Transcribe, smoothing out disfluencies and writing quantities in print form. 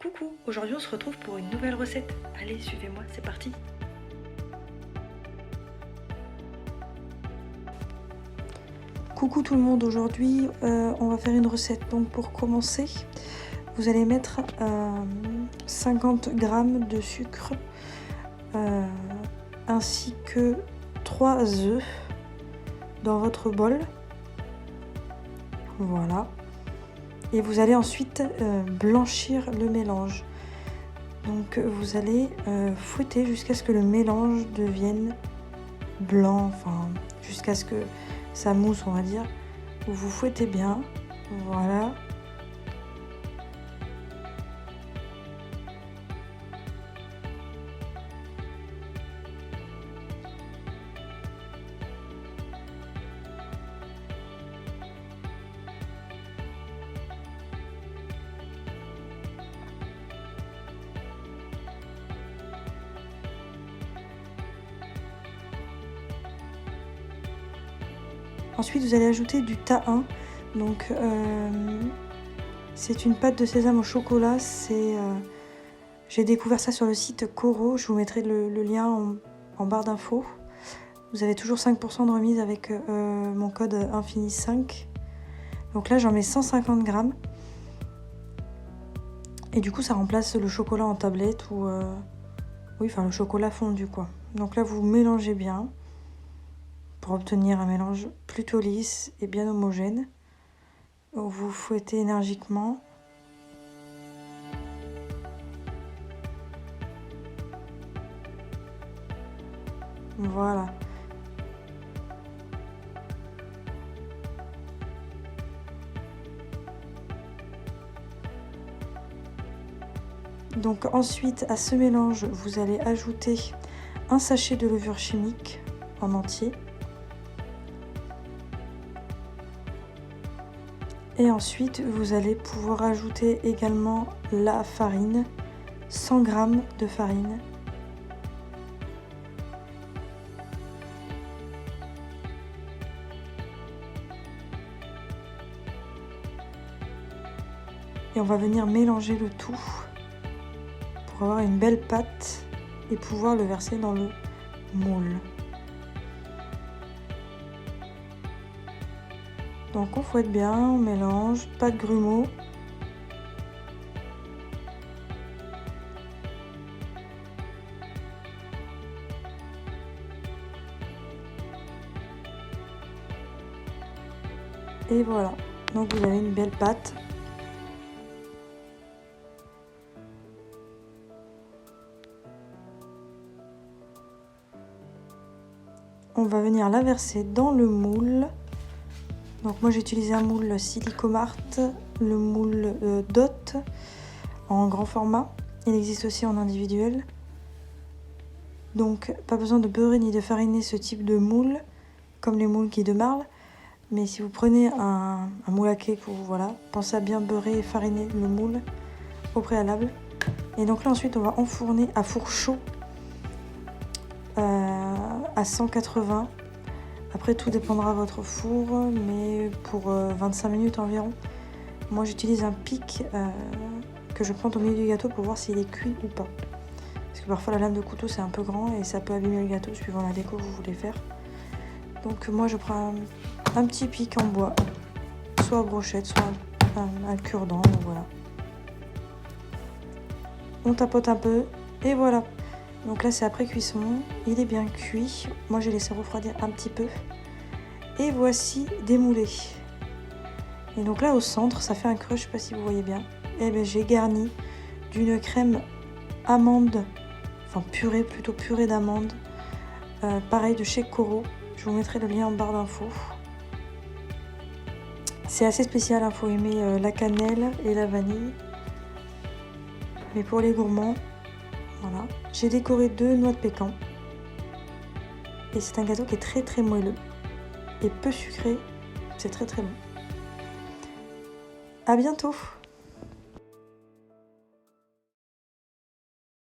Coucou, aujourd'hui on se retrouve pour une nouvelle recette. Allez, suivez-moi, c'est parti. Coucou tout le monde, aujourd'hui on va faire une recette. Donc pour commencer, vous allez mettre 50 g de sucre ainsi que 3 œufs dans votre bol. Voilà. Et vous allez ensuite blanchir le mélange. Donc vous allez fouetter jusqu'à ce que le mélange devienne blanc, enfin jusqu'à ce que ça mousse, on va dire. Vous fouettez bien, voilà. Ensuite, vous allez ajouter du tahin. Donc, c'est une pâte de sésame au chocolat. J'ai découvert ça sur le site Coro. Je vous mettrai le lien en barre d'infos. Vous avez toujours 5% de remise avec mon code infini5. Donc là, j'en mets 150 g. Et du coup, ça remplace le chocolat en tablette ou oui, enfin le chocolat fondu quoi. Donc là, vous mélangez bien pour obtenir un mélange plutôt lisse et bien homogène. Vous fouettez énergiquement. Voilà. Donc ensuite, à ce mélange, vous allez ajouter un sachet de levure chimique en entier. Et ensuite, vous allez pouvoir ajouter également la farine, 100 g de farine. Et on va venir mélanger le tout pour avoir une belle pâte et pouvoir le verser dans le moule. Donc on fouette bien, on mélange, pas de grumeaux. Et voilà, donc vous avez une belle pâte. On va venir la verser dans le moule. Donc moi j'ai utilisé un moule Silicomart, le moule Dot en grand format. Il existe aussi en individuel. Donc pas besoin de beurrer ni de fariner ce type de moule, comme les moules Guy de Marle. Mais si vous prenez un moule à cake, voilà, pensez à bien beurrer et fariner le moule au préalable. Et donc là ensuite on va enfourner à four chaud à 180. Après tout dépendra de votre four, mais pour 25 minutes environ. Moi j'utilise un pic que je pointe au milieu du gâteau pour voir s'il est cuit ou pas. Parce que parfois la lame de couteau c'est un peu grand et ça peut abîmer le gâteau suivant la déco que vous voulez faire. Donc moi je prends un petit pic en bois, soit à brochette, soit un cure-dent, voilà. On tapote un peu et voilà. Donc là c'est après cuisson, il est bien cuit. Moi j'ai laissé refroidir un petit peu. Et voici démoulé. Et donc là au centre, ça fait un creux, je sais pas si vous voyez bien. Et bien j'ai garni d'une crème amande, enfin purée, plutôt purée d'amande. Pareil de chez Coro. Je vous mettrai le lien en barre d'infos. C'est assez spécial, il faut aimer la cannelle et la vanille. Mais pour les gourmands, voilà. J'ai décoré 2 noix de pécan. Et c'est un gâteau qui est très moelleux. Et peu sucré. C'est très bon. À bientôt!